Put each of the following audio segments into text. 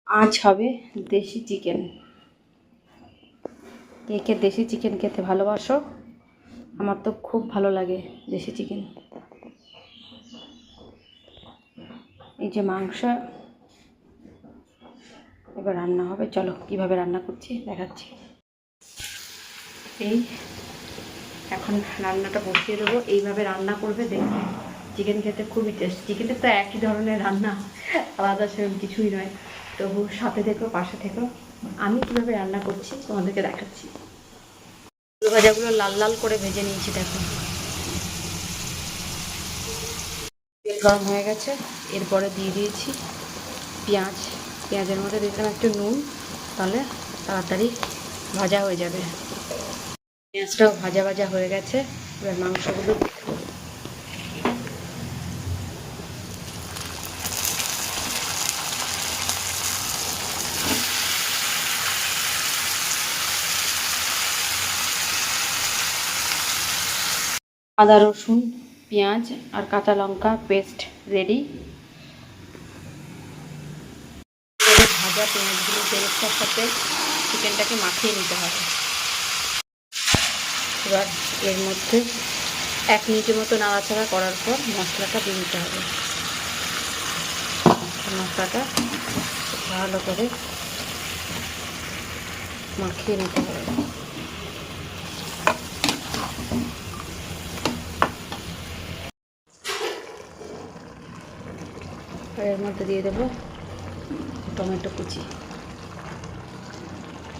আজ হবে দেশি চিকেন। কে কে দেশি চিকেন খেতে ভালোবাসো? আমার তো খুব ভালো লাগে দেশি চিকেন। এই যে মাংস এবার রান্না হবে, চলো কিভাবে রান্না করছি দেখাচ্ছি। এই এখন রান্নাটা বসিয়ে দেবো, এইভাবে রান্না করবে, দেখবে চিকেন খেতে খুবই টেস্ট। চিকেনের তো একই ধরনের রান্না, আলাদা সেরকম কিছুই নয়, তবু সাথে থেকো, পাশে থেকো। আমি কীভাবে রান্না করছি তোমাদেরকে দেখাচ্ছি। আলু ভাজাগুলো লাল লাল করে ভেজে নিয়েছি, দেখো। তেল গরম হয়ে গেছে, এরপরে দিয়ে দিয়েছি পেঁয়াজ। পেঁয়াজের মধ্যে দিয়ে দিলাম একটু নুন, তাহলে তাড়াতাড়ি ভাজা হয়ে যাবে। পেঁয়াজটাও ভাজা ভাজা হয়ে গেছে, এবার মাংসগুলো আদা রসুন পেঁয়াজ আর কাঁচা লঙ্কা পেস্ট রেডি। ভাজা পেঁয়াজগুলো পেস্টটার সাথে চিকেনটাকে মাখিয়ে নিতে হবে। এবার এর মধ্যে 1 মিনিটের মতো নাড়াচাড়া করার পর মশলাটা দিয়ে দিতে হবে। মশলাটা ভালো করে মাখিয়ে নিতে হবে। এর মধ্যে দিয়ে দেবো টমেটো কুচি,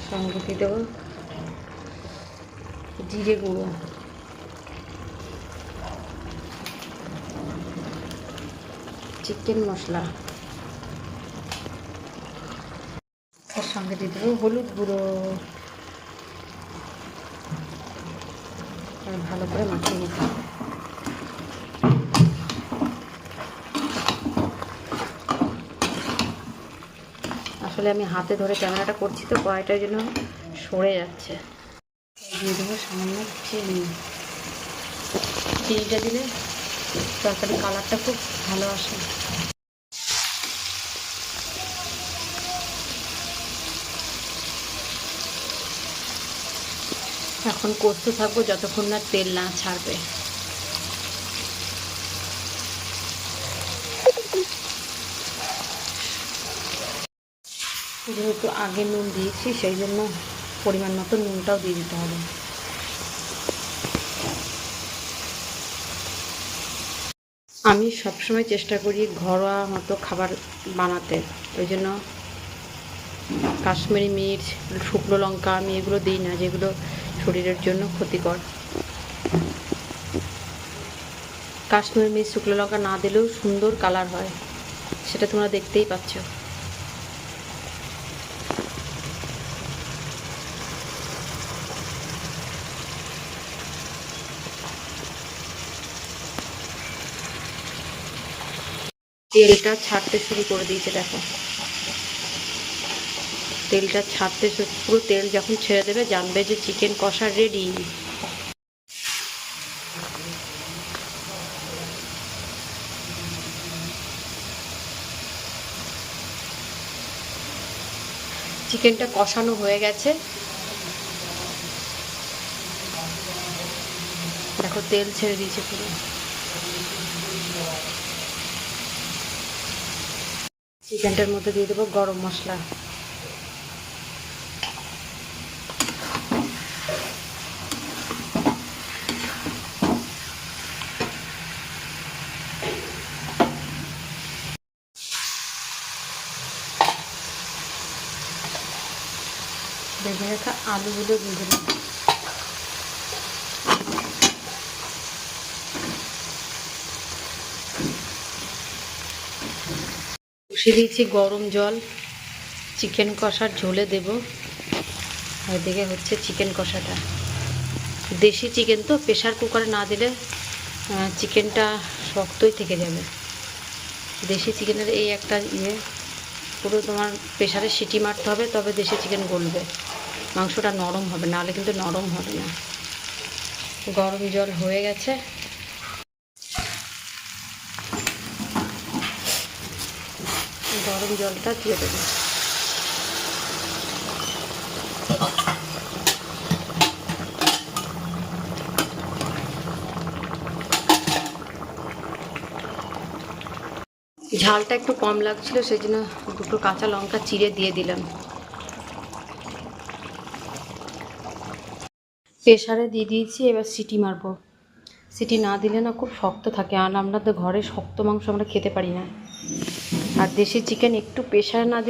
সঙ্গে দিয়ে দেবো জিরে গুঁড়ো, চিকেন মশলা, তার সঙ্গে দিয়ে দেবো হলুদ গুঁড়ো। ভালো করে মাখিয়ে নিতে হবে। আসলে আমি হাতে ধরে ক্যামেরাটা করছি তো কড়াইটার জন্য সরে যাচ্ছে। দিয়ে দেবো সামান্য চিনি। চিনিটা দিলে তরকারি কালারটা খুব ভালো আসে। এখন কষতে থাকবো যতক্ষণ না তেল না ছাড়বে। যেহেতু আগে নুন দিয়েছি সেই জন্য পরিমাণ মতো নুনটাও দিয়ে দিতে হবে। আমি সবসময় চেষ্টা করি ঘরোয়া মতো খাবার বানাতে, ওই জন্য কাশ্মীরি মির্চ শুকনো লঙ্কা আমি এগুলো দিই না, যেগুলো শরীরের জন্য ক্ষতিকর। কাশ্মীরি মির্চ শুকনো লঙ্কা না দিলেও সুন্দর কালার হয়, সেটা তোমরা দেখতেই পাচ্ছ। তেলটা ছাড়তে শুরু করে দিয়েছে, দেখো তেলটা ছাড়তে পুরো তেল যখন ছেড়ে দেবে জানবে যে চিকেন কষা রেডি। চিকেনটা কষানো হয়ে গেছে, দেখো তেল ছেড়ে দিয়েছে পুরো। চিকেনটার মধ্যে দিয়ে দেবো গরম মশলা, ভেজে রাখা আলুগুলো দিয়ে দেবো। বসিয়ে দিয়েছি গরম জল, চিকেন কষার ঝোলে দেব। এদিকে হচ্ছে চিকেন কষাটা। দেশি চিকেন তো প্রেশার কুকারে না দিলে চিকেনটা শক্তই থেকে যাবে। দেশি চিকেনের এই একটা পুরো তোমার প্রেশারে সিটি মারতে হবে, তবে দেশি চিকেন গলবে, মাংসটা নরম হবে, নাহলে কিন্তু নরম হবে না। গরম জল হয়ে গেছে, গরম জলটা দিয়ে দেবো। ঝালটা একটু কম লাগছিল, সেই জন্য দুটো কাঁচা লঙ্কা চিড়ে দিয়ে দিলাম। প্রেসারে দিয়ে দিয়েছি, এবার সিটি মারবো। সিটি না দিলে না খুব শক্ত থাকে, আর আমরা তো ঘরে শক্ত মাংস আমরা খেতে পারি না। আর দেশি চিকেন একটু প্রেসারে না দিলে